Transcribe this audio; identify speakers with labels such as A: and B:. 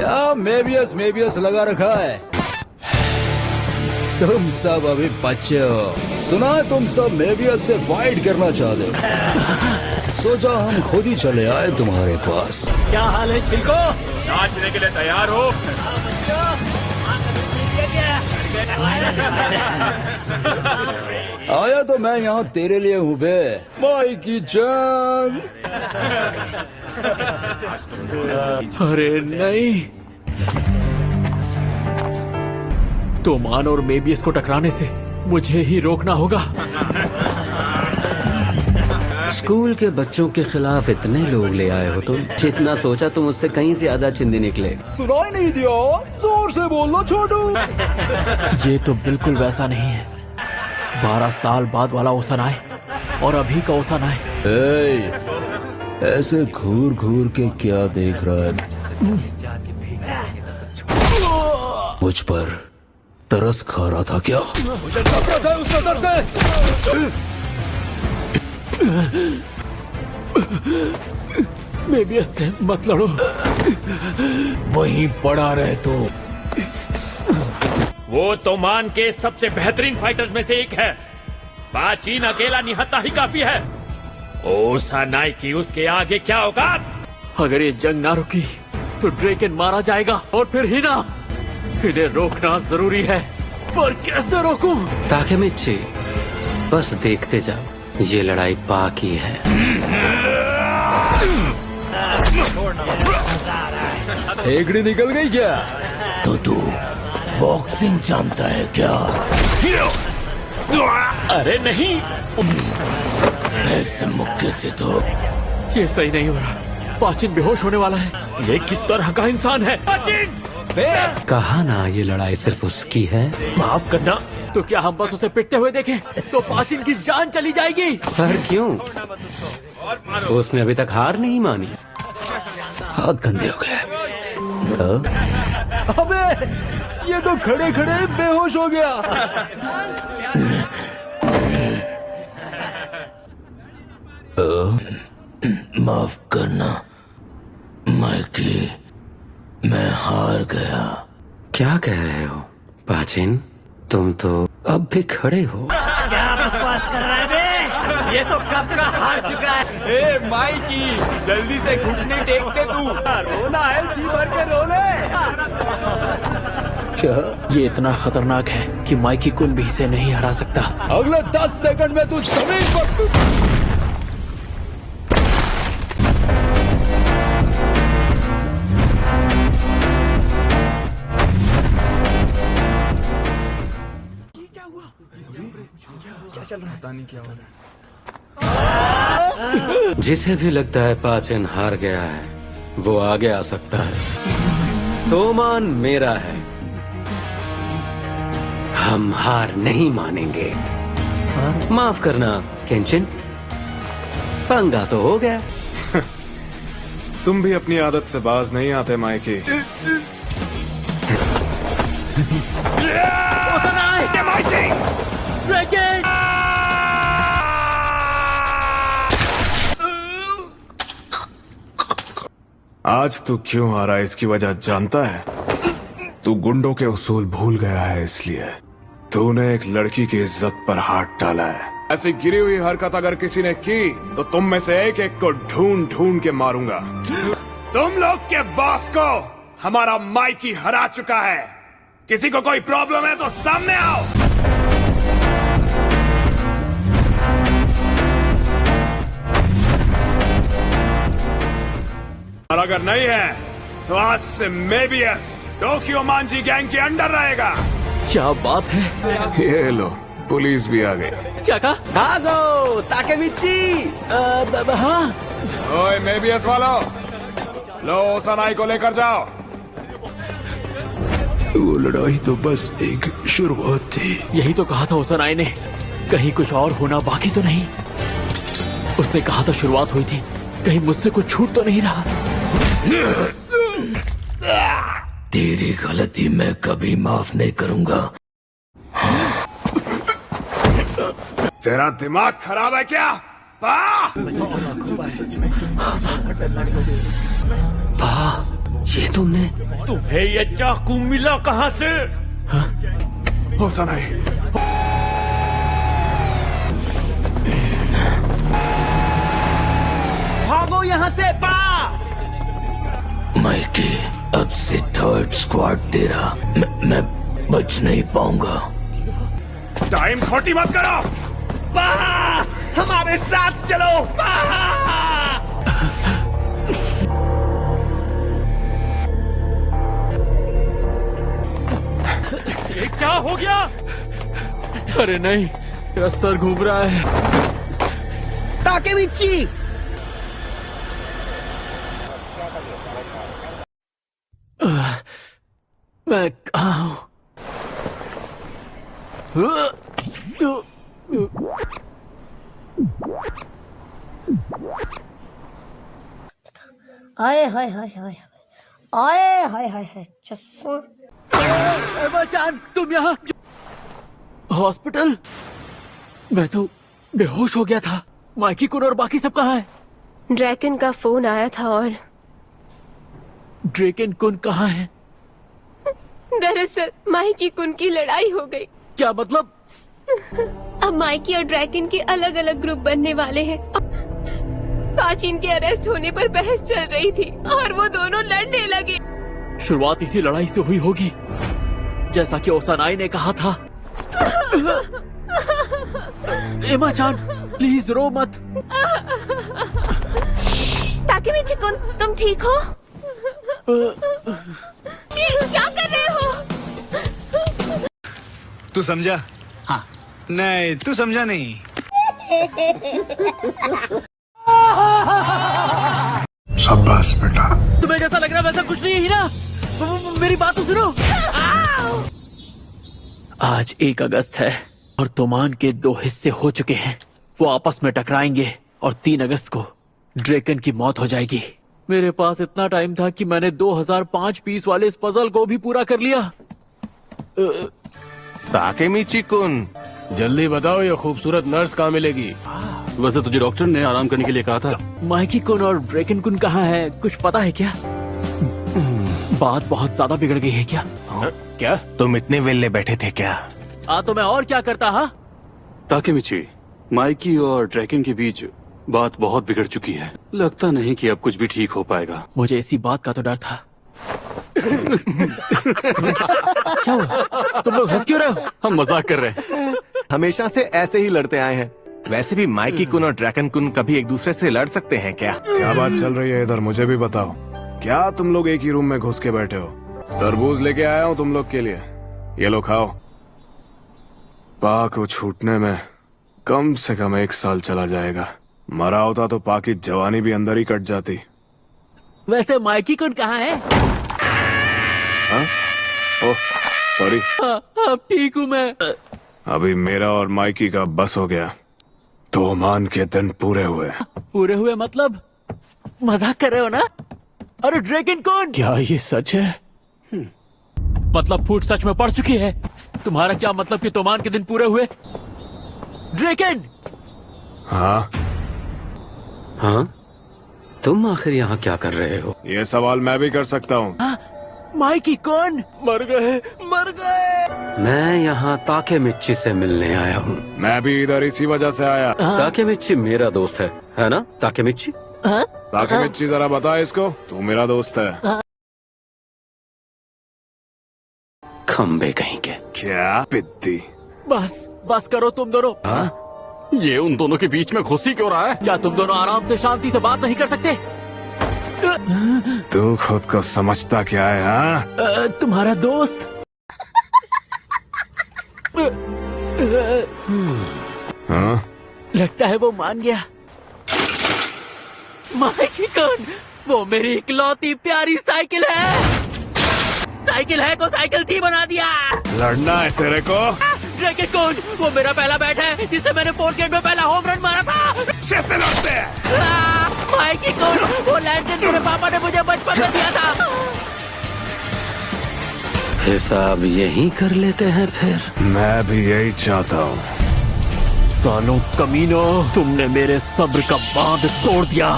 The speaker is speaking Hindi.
A: क्या मेबियस लगा रखा है? तुम सब अभी बच्चे हो। सुना है तुम सब मेबियस से फाइट करना चाहते हो। सोचा हम खुद ही चले आए तुम्हारे पास।
B: क्या हाल है चिल्को?
C: नाचने के लिए तैयार हो?
A: आया तो मैं यहाँ तेरे लिए हूँ बे, भाई की जान।
B: अरे नहीं, तोमान और मेबियस को टकराने से मुझे ही रोकना होगा।
D: स्कूल के बच्चों के खिलाफ इतने लोग ले आए हो तुम, जितना सोचा तुम उससे कहीं ज्यादा चिंदी निकले।
A: सुनाई नहीं दिया? जोर से बोलो छोटू।
B: ये तो बिल्कुल वैसा नहीं है। 12 साल बाद वाला ओसन आए और अभी का ओसन आए।
A: ऐसे घूर घूर के क्या देख रहा है? मुझ पर तरस खा रहा था क्या? मुझे नफरत है उस नजर से।
B: मेबियस से मत लड़ो।
A: वहीं पड़ा रहे तो।
C: वो तोमान के सबसे बेहतरीन फाइटर्स में से एक है। पाचीन अकेला निहत्ता ही काफी है। ओसानाई की उसके आगे क्या औकात?
B: अगर ये जंग ना रुकी तो ड्रेकन मारा जाएगा और फिर हिना। इन्हें रोकना जरूरी है, पर कैसे रोकूं?
D: ताकेमिची, बस देखते जाओ, ये लड़ाई बाकी है।
A: हेगड़ी निकल गई क्या? तो तू बॉक्सिंग जानता है क्या?
C: अरे नहीं,
A: ऐसे मुक्के से तो
B: ये सही नहीं हो रहा। पाचिन बेहोश होने वाला है।
C: ये किस तरह का इंसान है? पाचिन!
D: कहा ना ये लड़ाई सिर्फ उसकी है।
C: माफ करना।
B: तो क्या हम बस उसे पिटते हुए देखें तो पाचिन की जान चली जाएगी?
D: पर क्यों? उसने अभी तक हार नहीं मानी।
A: हाथ गंदे हो गए। अबे ये तो खड़े खड़े बेहोश हो गया। माफ करना माइकी, मैं हार गया।
D: क्या कह रहे हो पाचिन? तुम तो अब भी खड़े हो।
B: क्या बकवास कर रहा है बे? ये तो कब का हार चुका है।
C: ए माइकी, जल्दी से घुटने टेक दे तू। रोना है, जी भर के रो ले।
A: क्या?
B: ये इतना खतरनाक है कि माइकी कुन भी इसे नहीं हरा सकता।
A: अगले 10 सेकंड में तू जमीन पर।
D: जिसे भी लगता है पाचिन हार गया है, वो आगे आ सकता है। तोमान मेरा है, हम हार नहीं मानेंगे। माफ करना केंचिन, पंगा तो हो गया।
E: तुम भी अपनी आदत से बाज नहीं आते माइकी। आज तू क्यों हारा इसकी वजह जानता है? तू गुंडों के उसूल भूल गया है, इसलिए तूने एक लड़की की इज्जत पर हाथ डाला है। ऐसी गिरी हुई हरकत अगर किसी ने की तो तुम में से एक एक को ढूंढ ढूंढ के मारूंगा।
C: तुम लोग के बॉस को हमारा माइकी हरा चुका है। किसी को कोई प्रॉब्लम है तो सामने आओ। और अगर नहीं है तो आज से मेबियस टोक्यो मांजी गैंग के अंडर रहेगा।
B: क्या बात है?
E: ये लो, पुलिस भी आ गई।
B: क्या कहा?
D: भागो ताकेमिची।
B: हाँ,
E: ओए मेबियस वालों, लो सनाई को लेकर जाओ।
A: वो लड़ाई तो बस एक शुरुआत थी।
B: यही तो कहा था ओसनाई ने। कहीं कुछ और होना बाकी तो नहीं? उसने कहा था शुरुआत हुई थी, कहीं मुझसे कुछ छूट तो नहीं रहा?
A: तेरी गलती मैं कभी माफ नहीं करूंगा।
E: तेरा दिमाग खराब है क्या?
D: ये तुमने?
C: तुम्हें ये चाकू मिला कहाँ से?
E: हो सनाई,
D: भागो यहाँ से, पा! माइकी, अब से थर्ड स्क्वाड तेरा। मैं बच नहीं पाऊंगा।
C: टाइम खोटी मत करो।
D: हमारे साथ चलो।
C: ये क्या हो गया?
B: अरे नहीं, मेरा सर घूम रहा है।
D: ताकेमिची!
B: मैं कहाँ हूँ?
F: आए हाय हाय हाय आए हाय हाय हाय चश्मा।
B: एमा-चान, तुम यहाँ? हॉस्पिटल? मैं तो बेहोश हो गया था। माइकी कुन और बाकी सब कहाँ हैं?
G: ड्रैकन का फोन आया था और
B: ड्रैकन कुन कहाँ है?
G: दरअसल माइकी कुन की लड़ाई हो गई।
B: क्या मतलब?
G: अब माइकी और ड्रैकन के अलग अलग ग्रुप बनने वाले हैं। पाचिन के अरेस्ट होने पर बहस चल रही थी और वो दोनों लड़ने लगे।
B: शुरुआत इसी लड़ाई से हुई होगी, जैसा कि ओसानाई ने कहा था। एमा-चान, प्लीज रो मत।
G: ताकेमिची कुन, तुम ठीक हो? क्या कर रहे हो?
H: तू समझा? हाँ। नहीं, तू समझा नहीं।
E: शाबाश बेटा।
B: तुम्हें जैसा लग रहा है वैसा कुछ नहीं है ना? मेरी बात तो सुनो। आज 1 अगस्त है और तोमान के 2 हिस्से हो चुके हैं। वो आपस में टकराएंगे और 3 अगस्त को ड्रैकन की मौत हो जाएगी। मेरे पास इतना टाइम था कि मैंने 2005 पीस वाले इस पजल को भी पूरा कर लिया।
I: ताकेमिची कुन, जल्दी बताओ ये खूबसूरत नर्स कहाँ मिलेगी? वैसे तुझे डॉक्टर ने आराम करने के लिए कहा था।
B: माइकी कुन और ड्रैकन कुन कहाँ है? कुछ पता है क्या? बात बहुत ज्यादा बिगड़ गई है क्या?
I: क्या तुम इतने वेले बैठे थे क्या?
B: तो मैं और क्या करता? हाँ,
I: ताकेमिची, माइकी और ड्रैकन के बीच बात बहुत बिगड़ चुकी है। लगता नहीं कि अब कुछ भी ठीक हो पाएगा।
B: मुझे इसी बात का तो डर था। क्या हुआ? तुम लोग हंस क्यों रहे हो?
I: हम मजाक कर रहे हैं।
J: हमेशा से ऐसे ही लड़ते आए हैं।
I: वैसे भी माइकी कुन और ड्रैकन कुन कभी एक दूसरे से लड़ सकते हैं क्या?
E: क्या बात चल रही है इधर, मुझे भी बताओ। क्या तुम लोग एक ही रूम में घुस के बैठे हो? तरबूज लेके आया हूँ तुम लोग के लिए, ये लो खाओ। पा को छूटने में कम से कम 1 साल चला जाएगा। मरा होता तो पा की जवानी भी अंदर ही कट जाती।
B: वैसे माइकी कुन कहाँ है?
E: हाँ? Oh sorry.
B: अब ठीक हूँ मैं।
E: अभी मेरा और माइकी का बस हो गया। तोमान के दिन पूरे हुए।
B: पूरे हुए मतलब? मजाक कर रहे हो ना? अरे ड्रैकन कुन,
I: क्या ये सच है?
B: मतलब फूट सच में पड़ चुकी है। तुम्हारा क्या मतलब कि तोमान के दिन पूरे हुए? ड्रैकन!
E: हाँ
D: हाँ, तुम आखिर यहाँ क्या कर रहे हो?
E: ये सवाल मैं भी कर सकता हूँ।
B: माइकी कुन
I: मर गए।
D: मैं यहाँ ताकेमिची से मिलने आया हूँ।
E: मैं भी इधर इसी वजह से आया।
D: ताकेमिची मेरा दोस्त है ना ताकेमिची?
E: ताकेमिची जरा बता इसको, तू मेरा दोस्त है।
D: खंबे कहीं के।
E: क्या पिद्दी।
B: बस करो तुम दोनों।
I: ये उन दोनों के बीच में घुसी क्यों रहा है?
B: क्या तुम दोनों आराम से शांति से बात नहीं कर सकते?
E: तू खुद को समझता क्या है? हाँ,
B: तुम्हारा दोस्त।
E: हाँ?
B: लगता है वो मान गया। माइकी कुन, वो मेरी इकलौती प्यारी साइकिल है। साइकिल है को साइकिल थी बना दिया।
E: लड़ना है तेरे को?
B: ड्रैकन कुन, वो मेरा पहला बैट है जिससे मैंने 4 गेट में पहला होम रन मारा था।
E: अच्छे से लड़ते हैं।
B: माइकी कुन, वो लैंडन मेरे पापा ने मुझे बचपन में दिया था।
D: हिसाब यही कर लेते हैं फिर।
E: मैं भी यही चाहता हूँ।
B: सालों कमीनों, तुमने मेरे सब्र का बांध तोड़ दिया।